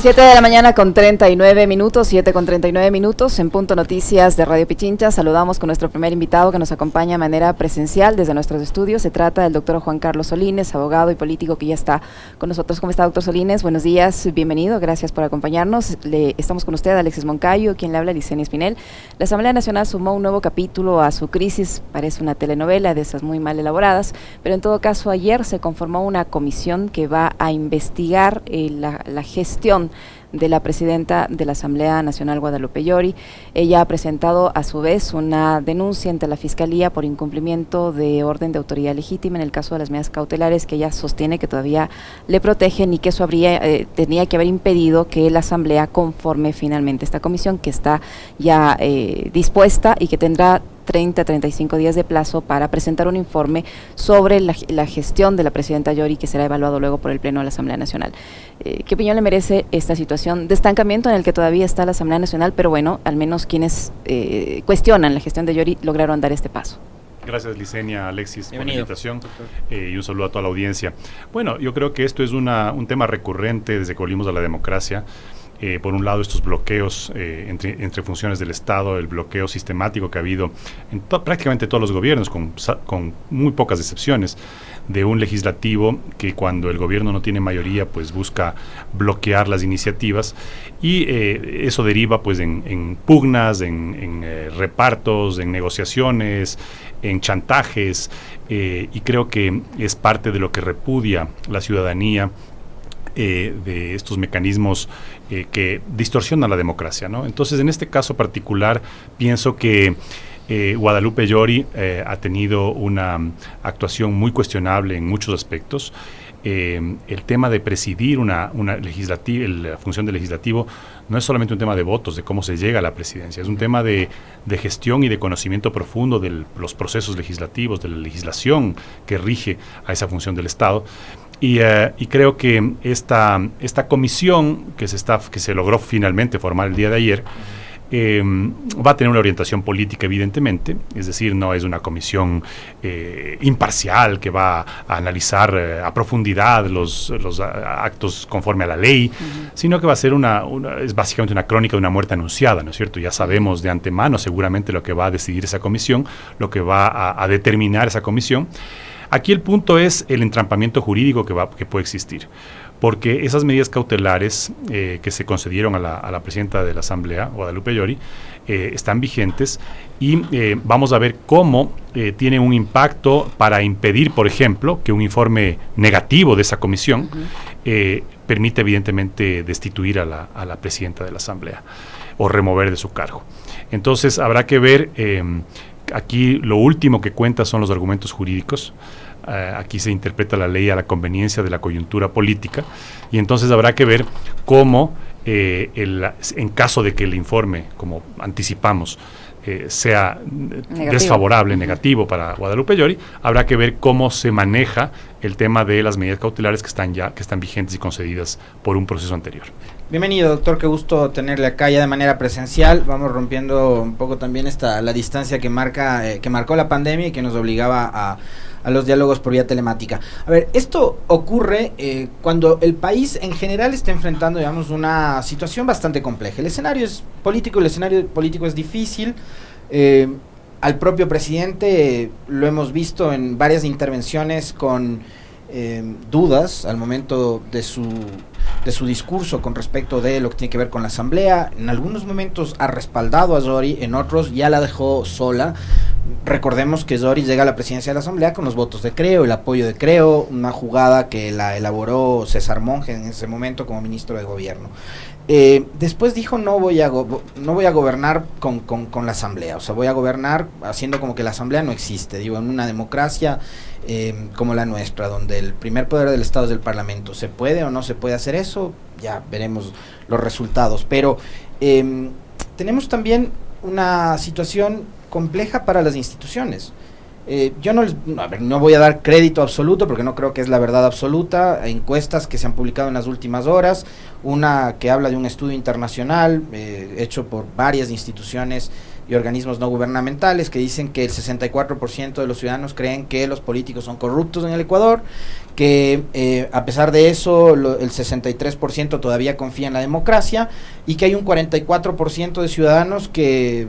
7 de la mañana con 39 minutos, 7 con 39 minutos, en Punto Noticias de Radio Pichincha. Saludamos con nuestro primer invitado que nos acompaña de manera presencial desde nuestros estudios. Se trata del doctor Juan Carlos Solines, abogado y político que ya está con nosotros. ¿Cómo está, doctor Solines? Buenos días, bienvenido, gracias por acompañarnos. Estamos con usted, Alexis Moncayo, quien le habla, Licenia Espinel. La Asamblea Nacional sumó un nuevo capítulo a su crisis, parece una telenovela de esas muy mal elaboradas, pero en todo caso ayer se conformó una comisión que va a investigar la gestión de la presidenta de la Asamblea Nacional, Guadalupe Llori. Ella ha presentado a su vez una denuncia ante la Fiscalía por incumplimiento de orden de autoridad legítima en el caso de las medidas cautelares que ella sostiene que todavía le protegen y que eso tenía que haber impedido que la Asamblea conforme finalmente esta comisión que está ya dispuesta y que tendrá 30-35 días de plazo para presentar un informe sobre la gestión de la presidenta Llori, que será evaluado luego por el Pleno de la Asamblea Nacional. ¿Qué opinión le merece esta situación de estancamiento en el que todavía está la Asamblea Nacional, pero bueno, al menos quienes cuestionan la gestión de Llori lograron dar este paso? Gracias, Licenia, Alexis, por la Bienvenido, invitación y un saludo a toda la audiencia. Bueno, yo creo que esto es un tema recurrente desde que volvimos a la democracia. Por un lado, estos bloqueos entre funciones del Estado, el bloqueo sistemático que ha habido en prácticamente todos los gobiernos, con muy pocas excepciones, de un legislativo que cuando el gobierno no tiene mayoría, pues busca bloquear las iniciativas y eso deriva pues en pugnas, en repartos, en negociaciones, en chantajes y creo que es parte de lo que repudia la ciudadanía de estos mecanismos que distorsionan la democracia, ¿no? Entonces, en este caso particular, pienso que Guadalupe Llori ha tenido una actuación muy cuestionable en muchos aspectos. El tema de presidir la función del legislativo no es solamente un tema de votos, de cómo se llega a la presidencia, es un tema de gestión y de conocimiento profundo de los procesos legislativos, de la legislación que rige a esa función del Estado. Y creo que esta comisión que se logró finalmente formar el día de ayer va a tener una orientación política, evidentemente, es decir, no es una comisión imparcial que va a analizar a profundidad los actos conforme a la ley, sino que va a ser es básicamente una crónica de una muerte anunciada, ¿no es cierto? Ya sabemos de antemano seguramente lo que va a decidir esa comisión, lo que va a determinar esa comisión. Aquí el punto es el entrampamiento jurídico que puede existir, porque esas medidas cautelares que se concedieron a la presidenta de la Asamblea, Guadalupe Llori, están vigentes y vamos a ver cómo tiene un impacto para impedir, por ejemplo, que un informe negativo de esa comisión permite evidentemente destituir a la presidenta de la Asamblea o remover de su cargo. Entonces habrá que ver. Aquí lo último que cuenta son los argumentos jurídicos. Aquí se interpreta la ley a la conveniencia de la coyuntura política y entonces habrá que ver cómo, en caso de que el informe, como anticipamos, sea desfavorable, negativo para Guadalupe Llori, habrá que ver cómo se maneja el tema de las medidas cautelares que están vigentes y concedidas por un proceso anterior. Bienvenido, doctor, qué gusto tenerle acá ya de manera presencial. Vamos rompiendo un poco también la distancia que marcó la pandemia y que nos obligaba a los diálogos por vía telemática. A ver, esto ocurre cuando el país en general está enfrentando, digamos, una situación bastante compleja. El escenario es político, el escenario político es difícil. Al propio presidente lo hemos visto en varias intervenciones con dudas al momento de su discurso con respecto de lo que tiene que ver con la Asamblea. En algunos momentos ha respaldado a Llori, en otros ya la dejó sola. Recordemos que Llori llega a la presidencia de la Asamblea con los votos de Creo, el apoyo de Creo, una jugada que la elaboró César Monge en ese momento como ministro de gobierno. Después dijo no voy a gobernar con la Asamblea, o sea, voy a gobernar haciendo como que la Asamblea no existe. Digo, en una democracia como la nuestra, donde el primer poder del Estado es el Parlamento, ¿se puede o no se puede hacer eso? Ya veremos los resultados, pero tenemos también una situación compleja para las instituciones. Yo no voy a dar crédito absoluto porque no creo que es la verdad absoluta. Encuestas que se han publicado en las últimas horas, una que habla de un estudio internacional hecho por varias instituciones y organismos no gubernamentales que dicen que el 64% de los ciudadanos creen que los políticos son corruptos en el Ecuador, que a pesar de eso el 63% todavía confía en la democracia y que hay un 44% de ciudadanos que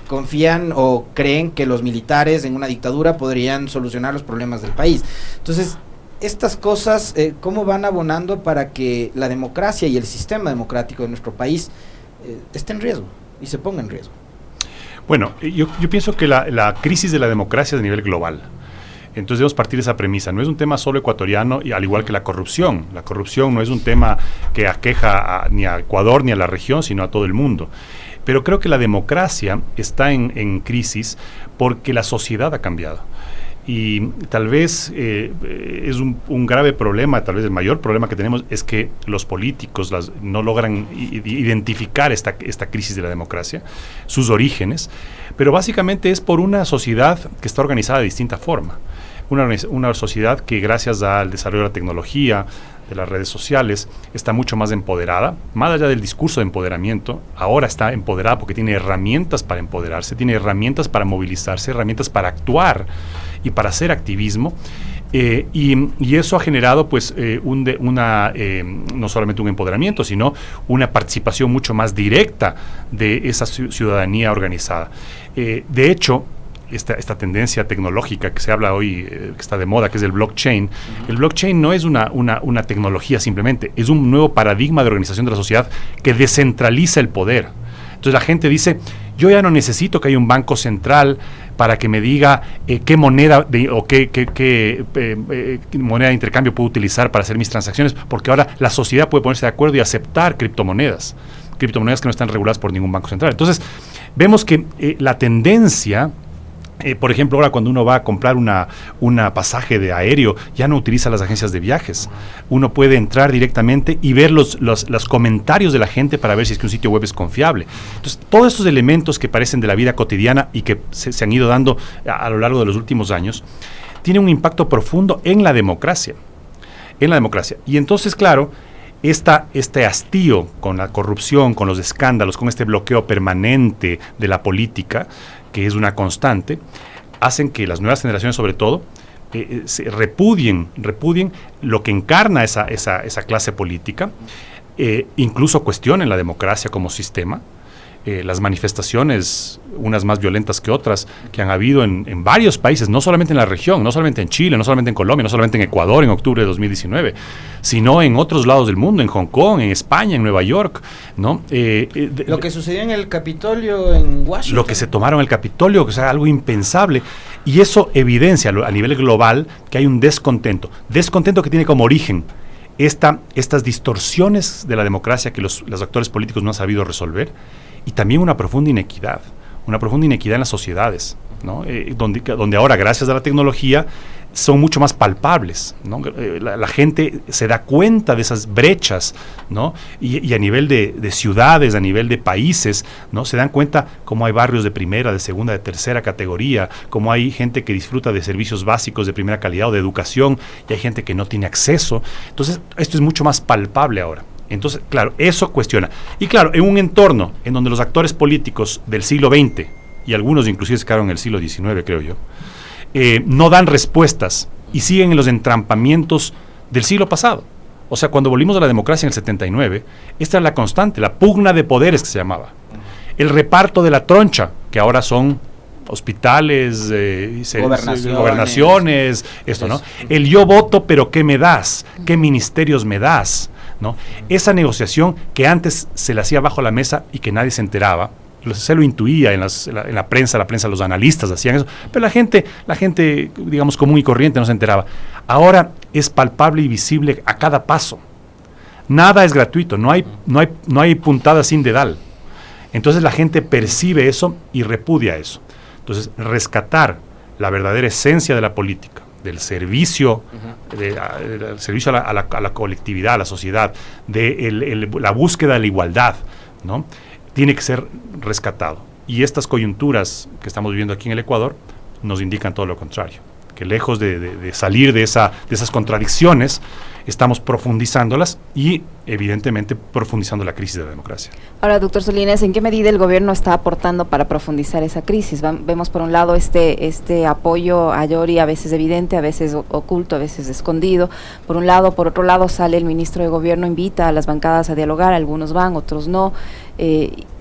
confían o creen que los militares en una dictadura podrían solucionar los problemas del país. Entonces, estas cosas, ¿cómo van abonando para que la democracia y el sistema democrático de nuestro país esté en riesgo y se ponga en riesgo? Bueno, yo pienso que la crisis de la democracia es a nivel global. Entonces debemos partir de esa premisa. No es un tema solo ecuatoriano, y al igual que la corrupción. La corrupción no es un tema que aqueja ni a Ecuador ni a la región, sino a todo el mundo. Pero creo que la democracia está en crisis porque la sociedad ha cambiado. Y tal vez es un grave problema, tal vez el mayor problema que tenemos es que los políticos no logran identificar esta crisis de la democracia, sus orígenes, pero básicamente es por una sociedad que está organizada de distinta forma. Una sociedad que gracias al desarrollo de la tecnología, de las redes sociales, está mucho más empoderada, más allá del discurso de empoderamiento, ahora está empoderada porque tiene herramientas para empoderarse, tiene herramientas para movilizarse, herramientas para actuar y para hacer activismo, y eso ha generado pues no solamente un empoderamiento, sino una participación mucho más directa de esa ciudadanía organizada. De hecho, esta tendencia tecnológica que se habla hoy, que está de moda, que es el blockchain. El blockchain no es una tecnología simplemente, es un nuevo paradigma de organización de la sociedad que descentraliza el poder. Entonces la gente dice, yo ya no necesito que haya un banco central para que me diga qué moneda qué moneda de intercambio puedo utilizar para hacer mis transacciones, porque ahora la sociedad puede ponerse de acuerdo y aceptar criptomonedas que no están reguladas por ningún banco central. Entonces vemos que la tendencia... por ejemplo, ahora cuando uno va a comprar una pasaje de aéreo, ya no utiliza las agencias de viajes. Uno puede entrar directamente y ver los comentarios de la gente para ver si es que un sitio web es confiable. Entonces, todos estos elementos que parecen de la vida cotidiana y que se han ido dando a lo largo de los últimos años, tienen un impacto profundo en la democracia. Y entonces, claro, este hastío con la corrupción, con los escándalos, con este bloqueo permanente de la política, que es una constante, hacen que las nuevas generaciones, sobre todo, se repudien lo que encarna esa clase política, incluso cuestionen la democracia como sistema. Las manifestaciones, unas más violentas que otras, que han habido en varios países, no solamente en la región, no solamente en Chile, no solamente en Colombia, no solamente en Ecuador en octubre de 2019, sino en otros lados del mundo, en Hong Kong, en España, en Nueva York, ¿no? Lo que sucedió en el Capitolio en Washington. Lo que se tomaron el Capitolio, que es algo impensable, y eso evidencia a nivel global que hay un descontento que tiene como origen estas distorsiones de la democracia que los actores políticos no han sabido resolver, y también una profunda inequidad en las sociedades, ¿no? Donde ahora, gracias a la tecnología, son mucho más palpables, ¿no? La gente se da cuenta de esas brechas, ¿no? Y a nivel de ciudades, a nivel de países, ¿no? Se dan cuenta cómo hay barrios de primera, de segunda, de tercera categoría, cómo hay gente que disfruta de servicios básicos de primera calidad o de educación, y hay gente que no tiene acceso. Entonces, esto es mucho más palpable ahora. Entonces, claro, eso cuestiona. Y claro, en un entorno en donde los actores políticos del siglo XX, y algunos inclusive se quedaron en el siglo XIX, creo yo, no dan respuestas y siguen en los entrampamientos del siglo pasado. O sea, cuando volvimos a la democracia en el 79, esta era la constante, la pugna de poderes que se llamaba. El reparto de la troncha, que ahora son hospitales, gobernaciones, esto, ¿no? El yo voto, pero ¿qué me das? ¿Qué ministerios me das? ¿No? Esa negociación que antes se le hacía bajo la mesa y que nadie se enteraba, se lo intuía en la prensa, los analistas hacían eso, pero la gente, digamos, común y corriente no se enteraba. Ahora es palpable y visible a cada paso. Nada es gratuito, no hay puntada sin dedal. Entonces la gente percibe eso y repudia eso. Entonces, rescatar la verdadera esencia de la política, del servicio, del servicio a la colectividad, a la sociedad, de la búsqueda de la igualdad, ¿no? Tiene que ser rescatado. Y estas coyunturas que estamos viviendo aquí en el Ecuador nos indican todo lo contrario, que lejos de salir de esas contradicciones, estamos profundizándolas y evidentemente profundizando la crisis de la democracia. Ahora, doctor Solines, ¿en qué medida el gobierno está aportando para profundizar esa crisis? Vemos por un lado este apoyo a Yori, a veces evidente, a veces oculto, a veces escondido. Por un lado, por otro lado sale el ministro de Gobierno, invita a las bancadas a dialogar, algunos van, otros no.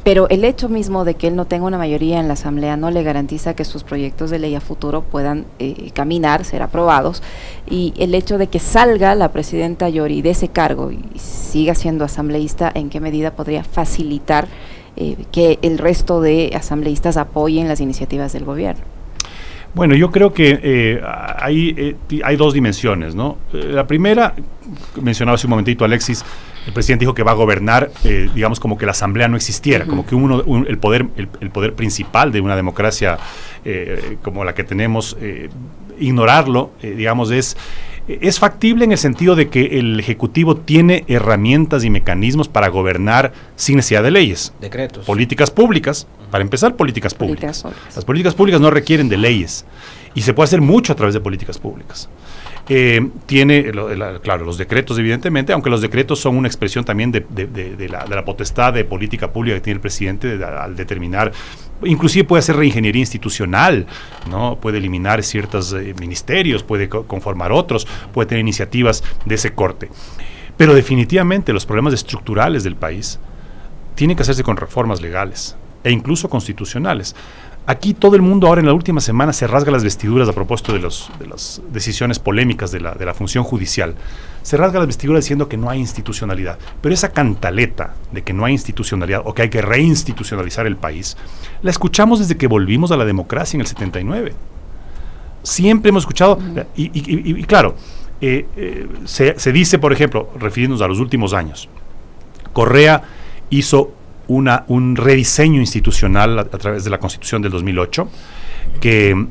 Pero el hecho mismo de que él no tenga una mayoría en la Asamblea no le garantiza que sus proyectos de ley a futuro puedan caminar, ser aprobados, y el hecho de que salga la presidenta Yori de ese cargo y siga siendo asambleísta, ¿en qué medida podría facilitar que el resto de asambleístas apoyen las iniciativas del gobierno? Bueno, yo creo que hay dos dimensiones, ¿no? La primera, mencionaba hace un momentito Alexis, el presidente dijo que va a gobernar, digamos, como que la asamblea no existiera, como que el poder principal de una democracia como la que tenemos, ignorarlo, digamos, es factible en el sentido de que el Ejecutivo tiene herramientas y mecanismos para gobernar sin necesidad de leyes. Decretos. Políticas públicas, para empezar, políticas públicas. Las políticas públicas no requieren de leyes y se puede hacer mucho a través de políticas públicas. Tiene, claro, los decretos, evidentemente, aunque los decretos son una expresión también de la potestad de política pública que tiene el presidente al determinar. Inclusive puede hacer reingeniería institucional, ¿no? Puede eliminar ciertos ministerios, puede conformar otros, puede tener iniciativas de ese corte. Pero definitivamente los problemas estructurales del país tienen que hacerse con reformas legales e incluso constitucionales. Aquí todo el mundo ahora en la última semana se rasga las vestiduras a propósito de las decisiones polémicas de la función judicial. Se rasga las vestiduras diciendo que no hay institucionalidad. Pero esa cantaleta de que no hay institucionalidad o que hay que reinstitucionalizar el país, la escuchamos desde que volvimos a la democracia en el 79. Siempre hemos escuchado, y claro, se dice, por ejemplo, refiriéndonos a los últimos años, Correa hizo un rediseño institucional a través de la Constitución del 2008 que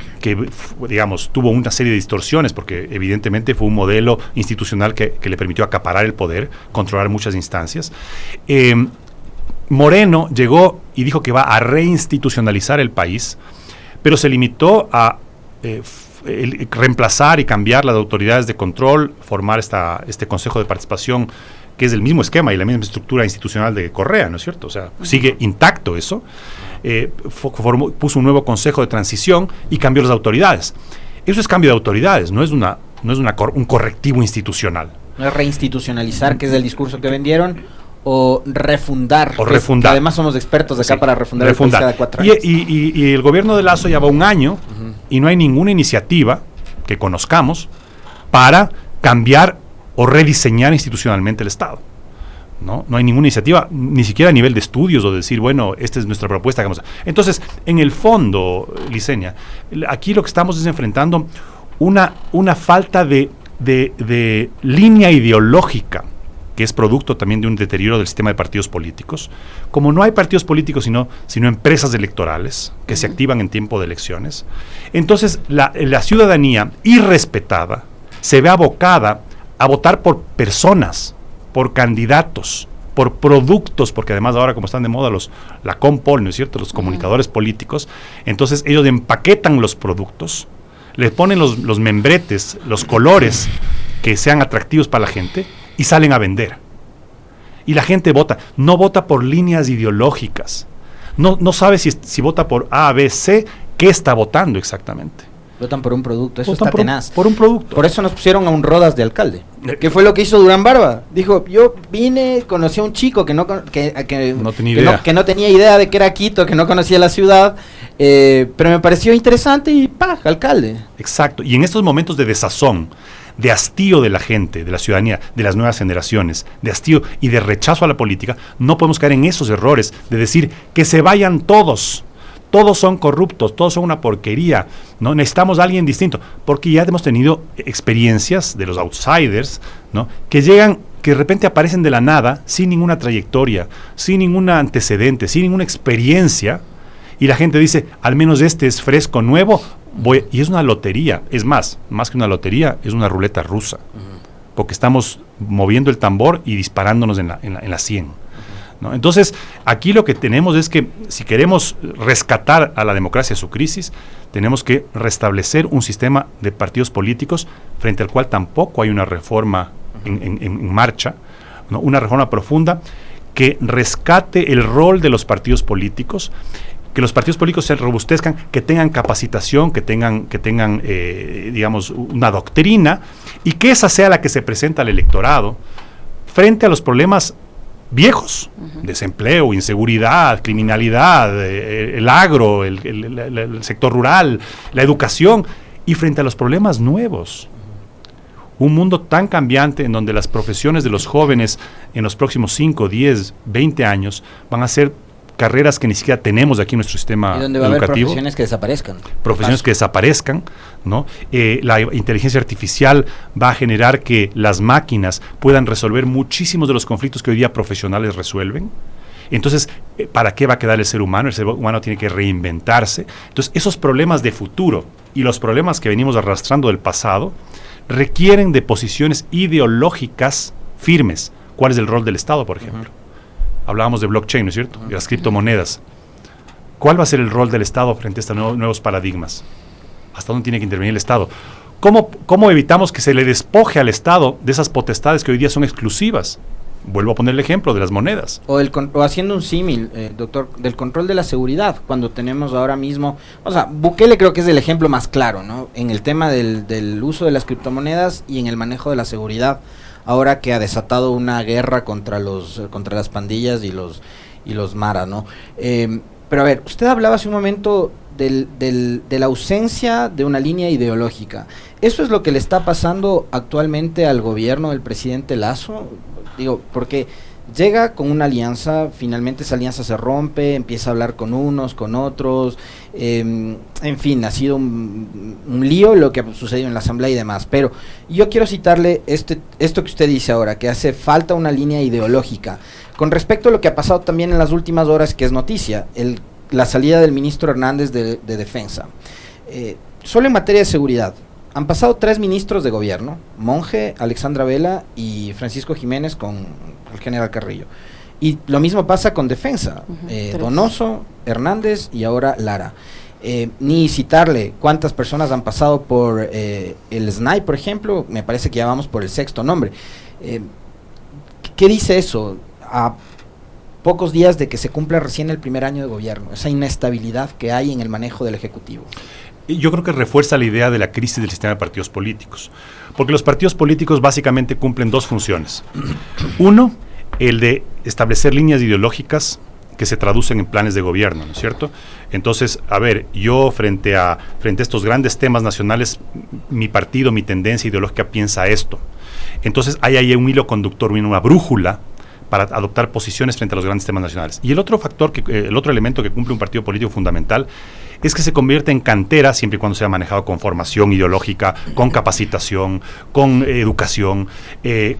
digamos tuvo una serie de distorsiones porque evidentemente fue un modelo institucional que le permitió acaparar el poder, controlar muchas instancias. Moreno llegó y dijo que va a reinstitucionalizar el país, pero se limitó a reemplazar y cambiar las autoridades de control, formar este Consejo de Participación, que es el mismo esquema y la misma estructura institucional de Correa, ¿no es cierto? O sea, sigue intacto eso. Puso un nuevo Consejo de Transición y cambió las autoridades. Eso es cambio de autoridades, no es un correctivo institucional. No es reinstitucionalizar, que es el discurso que vendieron, o refundar. O refundar. Que además somos expertos acá para refundar el país cada 4 años. Y el gobierno de Lasso ya va un año y no hay ninguna iniciativa que conozcamos para cambiar o rediseñar institucionalmente el Estado. No hay ninguna iniciativa, ni siquiera a nivel de estudios, o decir, bueno, esta es nuestra propuesta. Entonces, en el fondo, Licenia, aquí lo que estamos es enfrentando una falta de línea ideológica, que es producto también de un deterioro del sistema de partidos políticos. Como no hay partidos políticos, sino empresas electorales que se activan en tiempo de elecciones, entonces la ciudadanía irrespetada se ve abocada a votar por personas, por candidatos, por productos, porque además ahora como están de moda la Compol, ¿no es cierto?, los comunicadores políticos, entonces ellos empaquetan los productos, les ponen los membretes, los colores que sean atractivos para la gente y salen a vender. Y la gente vota, no vota por líneas ideológicas, no sabe si vota por A, B, C, ¿qué está votando exactamente? Votan por un producto, eso votan está tenaz. Por un producto. Por eso nos pusieron a un Rodas de alcalde. ¿Qué fue lo que hizo Durán Barba? Dijo, yo vine, conocí a un chico que no tenía idea de que era Quito, que no conocía la ciudad, pero me pareció interesante y ¡pah!, alcalde. Exacto, y en estos momentos de desazón, de hastío de la gente, de la ciudadanía, de las nuevas generaciones, de hastío y de rechazo a la política, no podemos caer en esos errores de decir que se vayan todos son corruptos, todos son una porquería, ¿no? Necesitamos a alguien distinto, porque ya hemos tenido experiencias de los outsiders, ¿no?, que llegan, que de repente aparecen de la nada, sin ninguna trayectoria, sin ningún antecedente, sin ninguna experiencia, y la gente dice, al menos este es fresco, nuevo, y es una lotería, es más que una lotería, es una ruleta rusa, porque estamos moviendo el tambor y disparándonos en la 100. ¿No? Entonces, aquí lo que tenemos es que si queremos rescatar a la democracia de su crisis, tenemos que restablecer un sistema de partidos políticos frente al cual tampoco hay una reforma en marcha, ¿no? Una reforma profunda que rescate el rol de los partidos políticos, que los partidos políticos se robustezcan, que tengan capacitación, que tengan digamos, una doctrina, y que esa sea la que se presenta al electorado frente a los problemas viejos, desempleo, inseguridad, criminalidad, el agro, el sector rural, la educación, y frente a los problemas nuevos. Un mundo tan cambiante en donde las profesiones de los jóvenes en los próximos 5, 10, 20 años van a ser carreras que ni siquiera tenemos aquí en nuestro sistema educativo. Y donde va a haber profesiones que desaparezcan. Profesiones que desaparezcan, ¿no? La inteligencia artificial va a generar que las máquinas puedan resolver muchísimos de los conflictos que hoy día profesionales resuelven. Entonces, ¿para qué va a quedar el ser humano? El ser humano tiene que reinventarse. Entonces, esos problemas de futuro y los problemas que venimos arrastrando del pasado requieren de posiciones ideológicas firmes. ¿Cuál es el rol del Estado, por ejemplo? Hablábamos de blockchain, ¿no es cierto? De las criptomonedas. ¿Cuál va a ser el rol del Estado frente a estos nuevos paradigmas? ¿Hasta dónde tiene que intervenir el Estado? ¿Cómo evitamos que se le despoje al Estado de esas potestades que hoy día son exclusivas? Vuelvo a poner el ejemplo de las monedas. O haciendo un símil, doctor, del control de la seguridad, cuando tenemos ahora mismo, o sea, Bukele creo que es el ejemplo más claro, ¿no? En el tema del uso de las criptomonedas y en el manejo de la seguridad, ahora que ha desatado una guerra contra las pandillas y los maras, ¿no? Pero a ver, usted hablaba hace un momento de la ausencia de una línea ideológica. ¿Eso es lo que le está pasando actualmente al gobierno del presidente Lasso? Digo, porque llega con una alianza, finalmente esa alianza se rompe, empieza a hablar con unos, con otros, en fin, ha sido un lío lo que ha sucedido en la asamblea y demás, pero yo quiero citarle esto que usted dice ahora, que hace falta una línea ideológica, con respecto a lo que ha pasado también en las últimas horas, que es noticia, la salida del ministro Hernández de Defensa. Solo en materia de seguridad, han pasado 3 ministros de gobierno, Monge, Alexandra Vela y Francisco Jiménez con el general Carrillo. Y lo mismo pasa con Defensa, Donoso, Hernández y ahora Lara. Ni citarle cuántas personas han pasado por el SNAI, por ejemplo, me parece que ya vamos por el 6º nombre. ¿Qué dice eso? A pocos días de que se cumpla recién el primer año de gobierno, esa inestabilidad que hay en el manejo del Ejecutivo. Yo creo que refuerza la idea de la crisis del sistema de partidos políticos, porque los partidos políticos básicamente cumplen 2 funciones. Uno, el de establecer líneas ideológicas que se traducen en planes de gobierno, ¿no es cierto? Entonces, a ver, yo frente a estos grandes temas nacionales, mi partido, mi tendencia ideológica piensa esto. Entonces, hay ahí un hilo conductor, una brújula para adoptar posiciones frente a los grandes temas nacionales. Y el otro factor, el otro elemento que cumple un partido político fundamental es que se convierte en cantera siempre y cuando sea manejado con formación ideológica, con capacitación, con educación,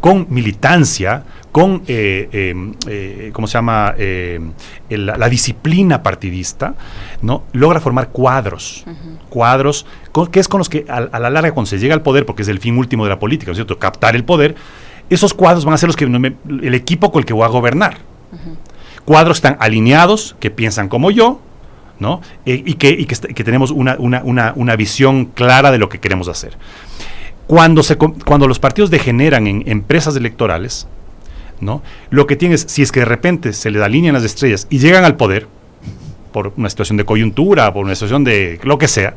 con militancia, con ¿cómo se llama? La disciplina partidista, ¿no? Logra formar cuadros, que es con los que a la larga, cuando se llega al poder, porque es el fin último de la política, ¿no es cierto? Captar el poder. Esos cuadros van a ser el equipo con el que voy a gobernar. Cuadros están alineados, que piensan como yo, ¿no? Y que tenemos una visión clara de lo que queremos hacer. Cuando los partidos degeneran en empresas electorales, ¿no? Lo que tienen es, si es que de repente se les alinean las estrellas y llegan al poder, por una situación de coyuntura, por una situación de lo que sea,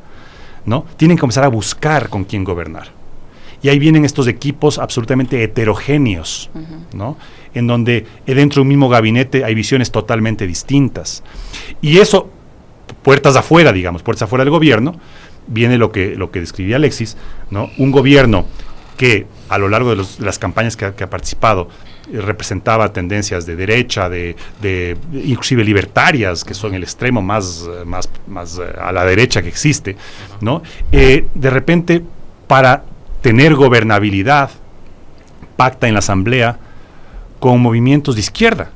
¿no? Tienen que comenzar a buscar con quién gobernar. Y ahí vienen estos equipos absolutamente heterogéneos, ¿no? En donde dentro de un mismo gabinete hay visiones totalmente distintas. Y eso, puertas afuera del gobierno, viene lo que describía Alexis, ¿no? Un gobierno que a lo largo de las campañas que ha participado representaba tendencias de derecha, de inclusive libertarias, que son el extremo más a la derecha que existe, ¿no? De repente, para tener gobernabilidad, pacta en la asamblea con movimientos de izquierda.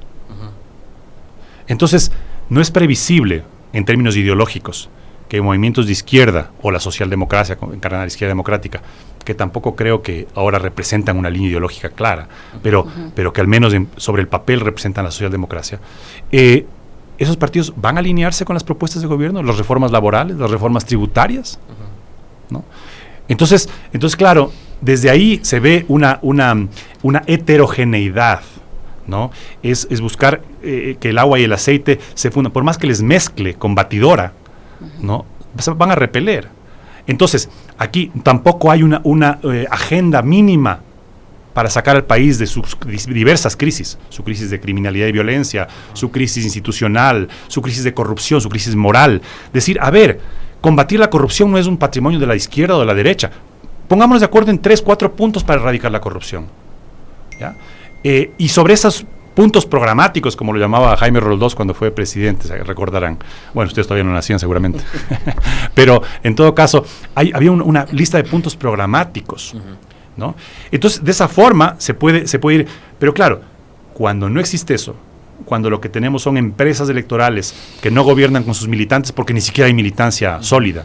Entonces, no es previsible en términos ideológicos que movimientos de izquierda o la socialdemocracia, encarnada la izquierda democrática, que tampoco creo que ahora representan una línea ideológica clara, pero que al menos sobre el papel representan la socialdemocracia, esos partidos van a alinearse con las propuestas de gobierno, las reformas laborales, las reformas tributarias, ¿no? Entonces, claro, desde ahí se ve una heterogeneidad, ¿no? Es buscar que el agua y el aceite se fundan, por más que les mezcle con batidora, ¿no? Van a repeler. Entonces, aquí tampoco hay una agenda mínima para sacar al país de sus diversas crisis, su crisis de criminalidad y violencia, su crisis institucional, su crisis de corrupción, su crisis moral. Decir, a ver, combatir la corrupción no es un patrimonio de la izquierda o de la derecha. Pongámonos de acuerdo en 3, 4 puntos para erradicar la corrupción, ¿ya? Y sobre esos puntos programáticos, como lo llamaba Jaime Roldós cuando fue presidente, se recordarán. Bueno, ustedes todavía no nacían seguramente. Pero, en todo caso, había una lista de puntos programáticos, ¿no? Entonces, de esa forma se puede ir. Pero claro, cuando no existe eso, cuando lo que tenemos son empresas electorales que no gobiernan con sus militantes porque ni siquiera hay militancia sólida,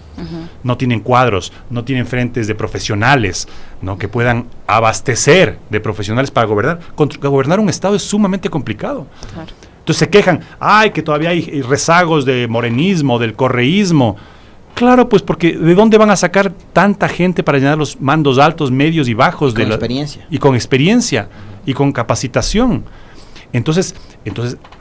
no tienen cuadros, no tienen frentes de profesionales, ¿no? Que puedan abastecer de profesionales para gobernar. Gobernar un Estado es sumamente complicado. Claro. Entonces se quejan, que todavía hay rezagos de morenismo, del correísmo. Claro, pues porque ¿de dónde van a sacar tanta gente para llenar los mandos altos, medios y bajos? Con experiencia. Y con experiencia, y con capacitación. Entonces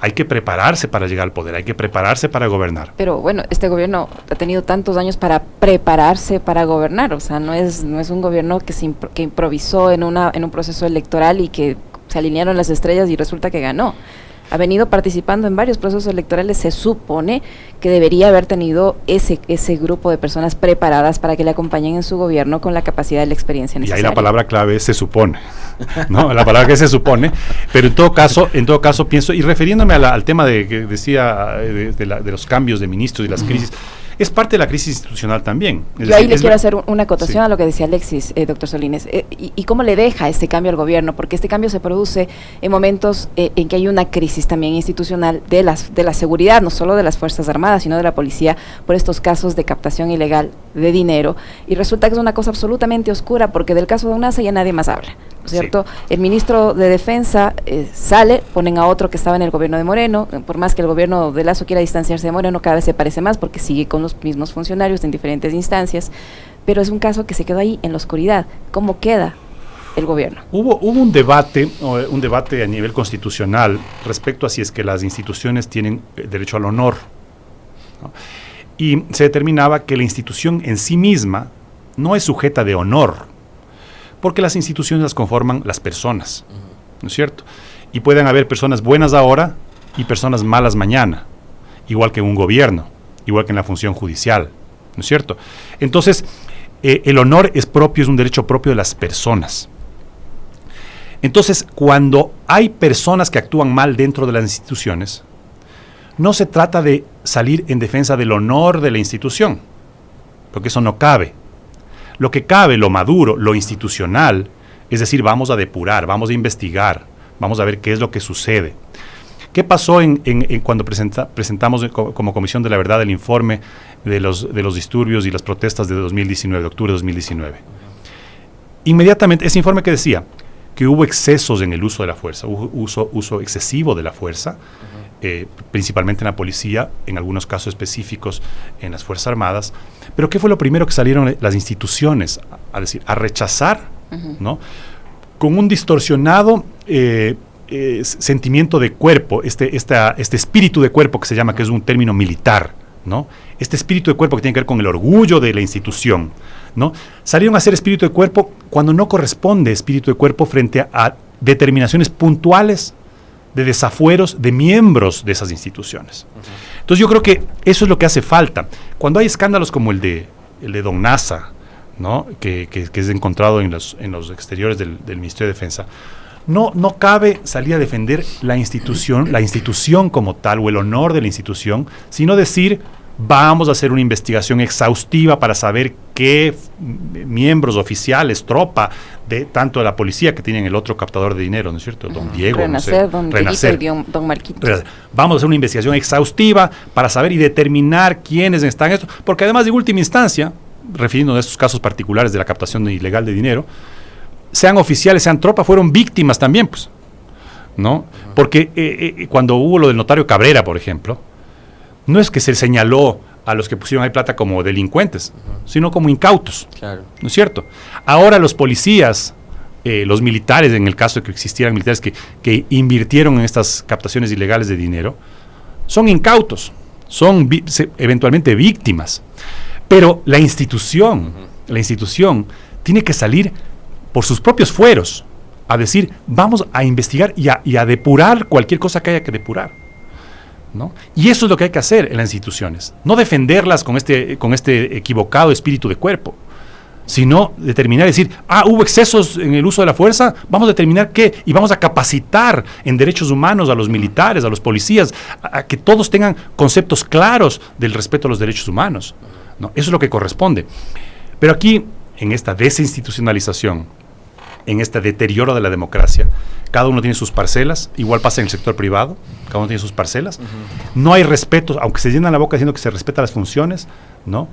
hay que prepararse para llegar al poder, hay que prepararse para gobernar. Pero bueno, este gobierno ha tenido tantos años para prepararse para gobernar, o sea, no es un gobierno que improvisó en un proceso electoral y que se alinearon las estrellas y resulta que ganó. Ha venido participando en varios procesos electorales, se supone que debería haber tenido ese grupo de personas preparadas para que le acompañen en su gobierno con la capacidad y la experiencia necesaria. Y ahí la palabra clave es se supone, ¿no? La palabra que se supone, pero en todo caso pienso, y refiriéndome al tema que decía de los cambios de ministros y las crisis, es parte de la crisis institucional también. Yo ahí le quiero hacer una acotación a lo que decía Alexis, doctor Solines, y cómo le deja este cambio al gobierno, porque este cambio se produce en momentos en que hay una crisis también institucional de la seguridad, no solo de las Fuerzas Armadas, sino de la policía, por estos casos de captación ilegal de dinero, y resulta que es una cosa absolutamente oscura, porque del caso de UNASA ya nadie más habla, ¿no es cierto? Sí. El ministro de Defensa sale, ponen a otro que estaba en el gobierno de Moreno, por más que el gobierno de Lasso quiera distanciarse de Moreno, cada vez se parece más, porque sigue con los mismos funcionarios en diferentes instancias, pero es un caso que se quedó ahí en la oscuridad. ¿Cómo queda el gobierno? Hubo un debate a nivel constitucional respecto a si es que las instituciones tienen derecho al honor, ¿no? Y se determinaba que la institución en sí misma no es sujeta de honor, porque las instituciones las conforman las personas, ¿no es cierto? Y pueden haber personas buenas ahora y personas malas mañana, igual que en un gobierno, igual que en la función judicial, ¿no es cierto? Entonces, el honor es un derecho propio de las personas. Entonces, cuando hay personas que actúan mal dentro de las instituciones, no se trata de salir en defensa del honor de la institución, porque eso no cabe. Lo que cabe, lo maduro, lo institucional, es decir, vamos a depurar, vamos a investigar, vamos a ver qué es lo que sucede. ¿Qué pasó cuando presentamos como Comisión de la Verdad el informe de los disturbios y las protestas de 2019, de octubre de 2019? Inmediatamente, ese informe que decía que hubo excesos en el uso de la fuerza, uso excesivo de la fuerza, principalmente en la policía, en algunos casos específicos en las Fuerzas Armadas. Pero ¿qué fue lo primero que salieron las instituciones a rechazar, ¿no? Con un distorsionado sentimiento de cuerpo, este espíritu de cuerpo que se llama, que es un término militar, ¿no? Este espíritu de cuerpo que tiene que ver con el orgullo de la institución, ¿no? Salieron a hacer espíritu de cuerpo cuando no corresponde espíritu de cuerpo frente a determinaciones puntuales de desafueros de miembros de esas instituciones. Entonces yo creo que eso es lo que hace falta. Cuando hay escándalos como el de Don Nasa, ¿no? que es encontrado en los exteriores del Ministerio de Defensa, no cabe salir a defender la institución como tal, o el honor de la institución, sino decir, vamos a hacer una investigación exhaustiva para saber qué miembros oficiales, tropa, tanto de la policía, que tienen el otro captador de dinero, ¿no es cierto? Don Diego, Renacer, Don Marquito. Vamos a hacer una investigación exhaustiva para saber y determinar quiénes están en esto, porque además de última instancia, refiriéndonos a estos casos particulares de la captación ilegal de dinero, sean oficiales, sean tropa, fueron víctimas también, pues, ¿no? Porque cuando hubo lo del notario Cabrera, por ejemplo, no es que se señaló a los que pusieron ahí plata como delincuentes, sino como incautos, Claro. ¿no es cierto? Ahora los policías, los militares, en el caso de que existieran militares que invirtieron en estas captaciones ilegales de dinero, son incautos, son eventualmente víctimas. Pero la institución tiene que salir por sus propios fueros a decir, vamos a investigar y a depurar cualquier cosa que haya que depurar, ¿no? Y eso es lo que hay que hacer en las instituciones, no defenderlas con este equivocado espíritu de cuerpo, sino determinar, decir, hubo excesos en el uso de la fuerza, vamos a determinar qué, y vamos a capacitar en derechos humanos a los militares, a los policías, a que todos tengan conceptos claros del respeto a los derechos humanos, ¿no? Eso es lo que corresponde. Pero aquí, en esta desinstitucionalización, en este deterioro de la democracia, cada uno tiene sus parcelas, igual pasa en el sector privado, cada uno tiene sus parcelas, no hay respeto, aunque se llenan la boca diciendo que se respeta las funciones, ¿no?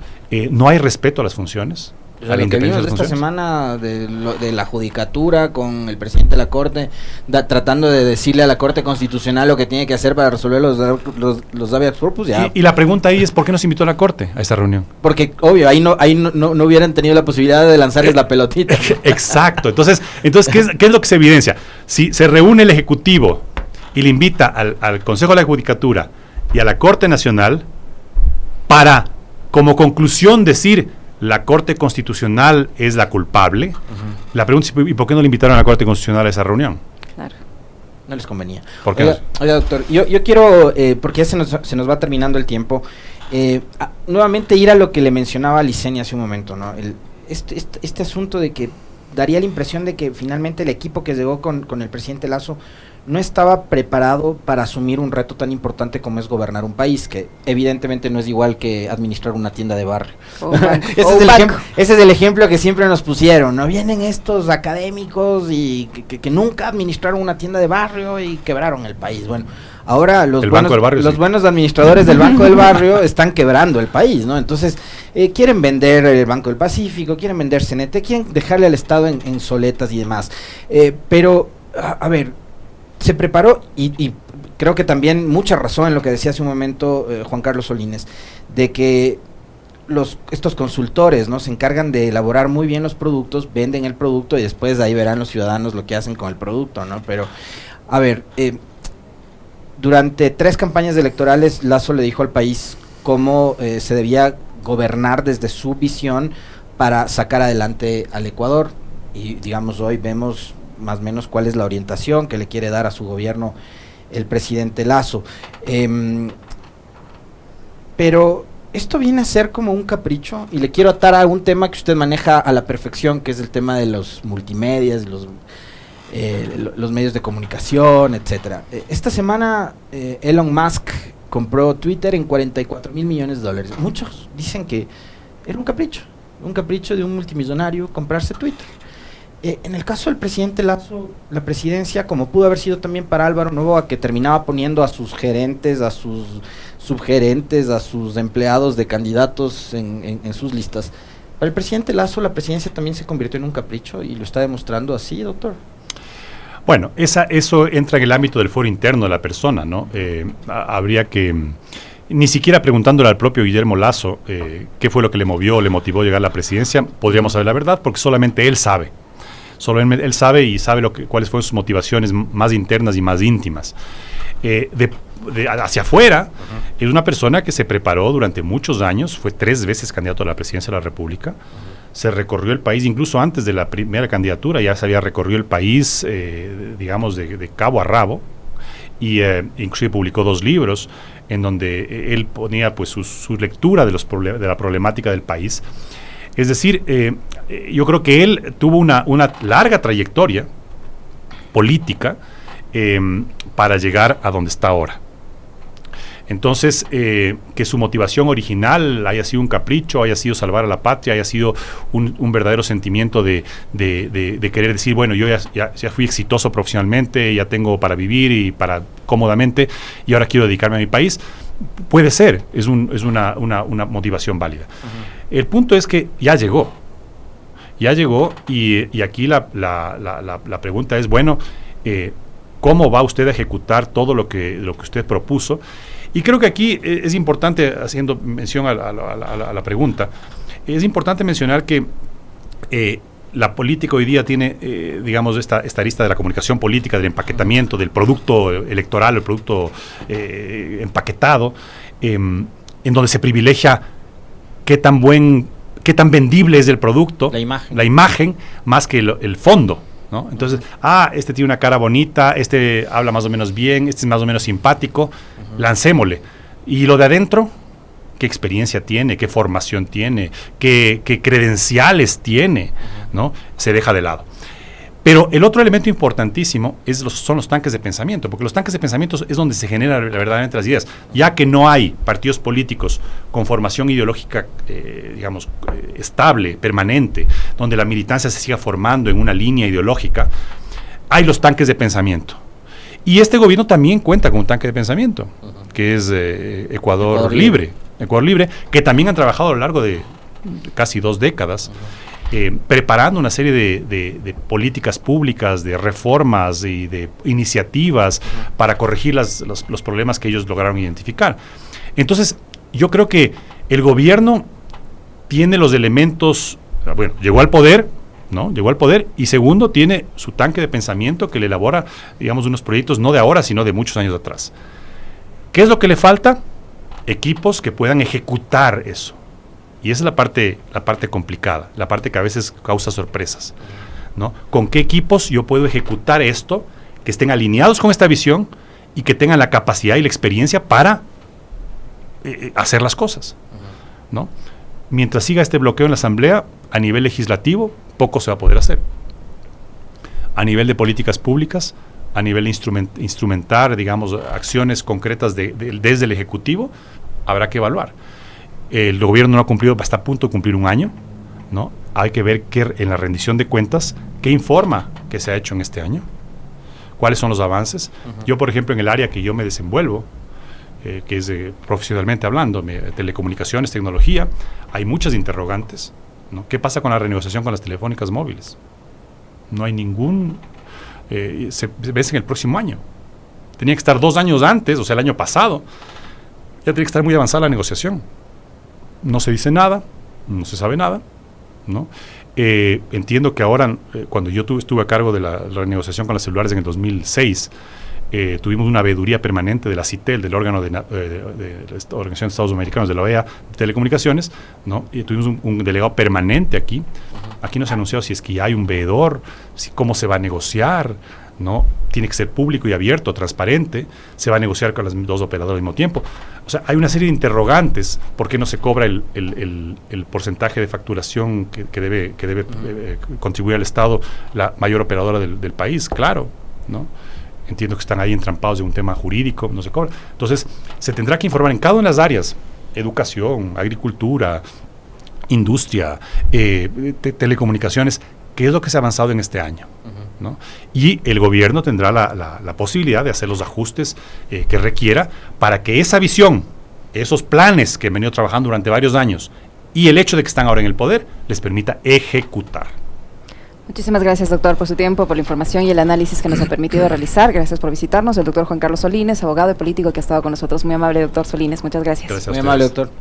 No hay respeto a las funciones. Lo que vimos esta semana de la judicatura con el presidente de la Corte tratando de decirle a la Corte Constitucional lo que tiene que hacer para resolver los habeas corpus, ya. Y la pregunta ahí es, ¿por qué no se invitó a la Corte a esa reunión? Porque, obvio, ahí no hubieran tenido la posibilidad de lanzarles la pelotita. Exacto. Entonces ¿qué es lo que se evidencia? Si se reúne el Ejecutivo y le invita al Consejo de la Judicatura y a la Corte Nacional para, como conclusión, decir la Corte Constitucional es la culpable, la pregunta es, ¿y por qué no le invitaron a la Corte Constitucional a esa reunión? Claro. No les convenía. ¿Por qué? Oiga, doctor, yo quiero, porque ya se nos va terminando el tiempo, nuevamente ir a lo que le mencionaba Licenia hace un momento, ¿no? Este asunto de que daría la impresión de que finalmente el equipo que llegó con el presidente Lasso no estaba preparado para asumir un reto tan importante como es gobernar un país, que evidentemente no es igual que administrar una tienda de barrio. Ese es el ejemplo que siempre nos pusieron, ¿no? Vienen estos académicos y que nunca administraron una tienda de barrio y quebraron el país. Bueno, ahora los buenos administradores del Banco del Barrio están quebrando el país, ¿no? Entonces, quieren vender el Banco del Pacífico, quieren vender CNT, quieren dejarle al Estado en soletas y demás. Pero, a ver, se preparó y creo que también mucha razón en lo que decía hace un momento Juan Carlos Solínez, de que estos consultores, ¿no?, se encargan de elaborar muy bien los productos, venden el producto y después de ahí verán los ciudadanos lo que hacen con el producto, ¿no? Pero, a ver, durante 3 campañas electorales, Lasso le dijo al país cómo se debía gobernar desde su visión para sacar adelante al Ecuador, y digamos hoy vemos más o menos cuál es la orientación que le quiere dar a su gobierno el presidente Lasso. Pero esto viene a ser como un capricho, y le quiero atar a un tema que usted maneja a la perfección, que es el tema de los multimedias, los medios de comunicación, etcétera. Esta semana Elon Musk compró Twitter en $44 mil millones. Muchos dicen que era un capricho de un multimillonario comprarse Twitter. En el caso del presidente Lasso, la presidencia, como pudo haber sido también para Álvaro Noboa, que terminaba poniendo a sus gerentes, a sus subgerentes, a sus empleados de candidatos en sus listas, para el presidente Lasso la presidencia también se convirtió en un capricho y lo está demostrando así, doctor. Bueno, eso entra en el ámbito del foro interno de la persona, ¿no? Habría que, ni siquiera preguntándole al propio Guillermo Lasso qué fue lo que le motivó a llegar a la presidencia, podríamos saber la verdad, porque solamente él sabe. Solo él sabe, y sabe cuáles fueron sus motivaciones más internas y más íntimas. Hacia afuera, es una persona que se preparó durante muchos años, fue 3 veces candidato a la presidencia de la República, se recorrió el país, incluso antes de la primera candidatura, ya se había recorrido el país, digamos, de cabo a rabo, y inclusive publicó 2 libros en donde él ponía pues su lectura de la problemática del país. Es decir, yo creo que él tuvo una larga trayectoria política para llegar a donde está ahora. Entonces, que su motivación original haya sido un capricho, haya sido salvar a la patria, haya sido un verdadero sentimiento de querer decir, bueno, yo ya fui exitoso profesionalmente, ya tengo para vivir y para cómodamente, y ahora quiero dedicarme a mi país, puede ser, es una motivación válida. El punto es que ya llegó, y aquí la pregunta es, bueno, cómo va usted a ejecutar todo lo que usted propuso. Y creo que aquí es importante, haciendo mención a la pregunta, es importante mencionar que la política hoy día tiene, digamos, esta arista de la comunicación política, del empaquetamiento, del producto electoral, el producto empaquetado, en donde se privilegia qué tan vendible es el producto, la imagen más que el fondo, ¿no? Entonces, este tiene una cara bonita, este habla más o menos bien, este es más o menos simpático, lancémosle. Y lo de adentro, qué experiencia tiene, qué formación tiene, qué credenciales tiene, ¿no? Se deja de lado. Pero el otro elemento importantísimo son los tanques de pensamiento, porque los tanques de pensamiento es donde se generan verdaderamente las ideas, ya que no hay partidos políticos con formación ideológica, digamos, estable, permanente, donde la militancia se siga formando en una línea ideológica, hay los tanques de pensamiento. Y este gobierno también cuenta con un tanque de pensamiento, que es Ecuador Libre, que también han trabajado a lo largo de casi 2 décadas, preparando una serie de políticas públicas, de reformas y de iniciativas para corregir los problemas que ellos lograron identificar. Entonces, yo creo que el gobierno tiene los elementos, bueno, llegó al poder, ¿no? Llegó al poder, y segundo, tiene su tanque de pensamiento que le elabora, digamos, unos proyectos no de ahora, sino de muchos años atrás. ¿Qué es lo que le falta? Equipos que puedan ejecutar eso. Y esa es la parte complicada, la parte que a veces causa sorpresas, ¿no? ¿Con qué equipos yo puedo ejecutar esto, que estén alineados con esta visión y que tengan la capacidad y la experiencia para hacer las cosas, ¿no? Mientras siga este bloqueo en la Asamblea, a nivel legislativo, poco se va a poder hacer. A nivel de políticas públicas, a nivel de instrumentar, digamos, acciones concretas desde el Ejecutivo, habrá que evaluar. El gobierno no ha cumplido, está a punto de cumplir 1 año, ¿no? Hay que ver en la rendición de cuentas qué informa que se ha hecho en este año, cuáles son los avances. Yo, por ejemplo, en el área que yo me desenvuelvo, que es profesionalmente hablando, telecomunicaciones, tecnología, hay muchas interrogantes, ¿no? ¿Qué pasa con la renegociación con las telefónicas móviles? No hay ningún... se ve en el próximo año. Tenía que estar 2 años antes, o sea, el año pasado. Ya tiene que estar muy avanzada la negociación. No se dice nada, no se sabe nada, ¿no? Entiendo que ahora, cuando yo estuve a cargo de la renegociación con las celulares en el 2006, tuvimos una veeduría permanente de la CITEL, del órgano de la Organización de Estados Americanos, de la OEA, de telecomunicaciones, ¿no? Y tuvimos un delegado permanente aquí. Aquí no se ha anunciado si es que ya hay un veedor, cómo se va a negociar, ¿no? Tiene que ser público y abierto, transparente. Se va a negociar con las 2 operadoras al mismo tiempo. O sea, hay una serie de interrogantes. ¿Por qué no se cobra el porcentaje de facturación que debe contribuir al Estado la mayor operadora del país? Claro, ¿no? Entiendo que están ahí entrampados de un tema jurídico, no se cobra. Entonces, se tendrá que informar en cada una de las áreas: educación, agricultura, industria, telecomunicaciones, qué es lo que se ha avanzado en este año, ¿no? Y el gobierno tendrá la posibilidad de hacer los ajustes que requiera para que esa visión, esos planes que han venido trabajando durante varios años y el hecho de que están ahora en el poder, les permita ejecutar. Muchísimas gracias, doctor, por su tiempo, por la información y el análisis que nos ha permitido realizar. Gracias por visitarnos. El doctor Juan Carlos Solines, abogado y político que ha estado con nosotros. Muy amable, doctor Solines. Muchas gracias. Muy amable, doctor.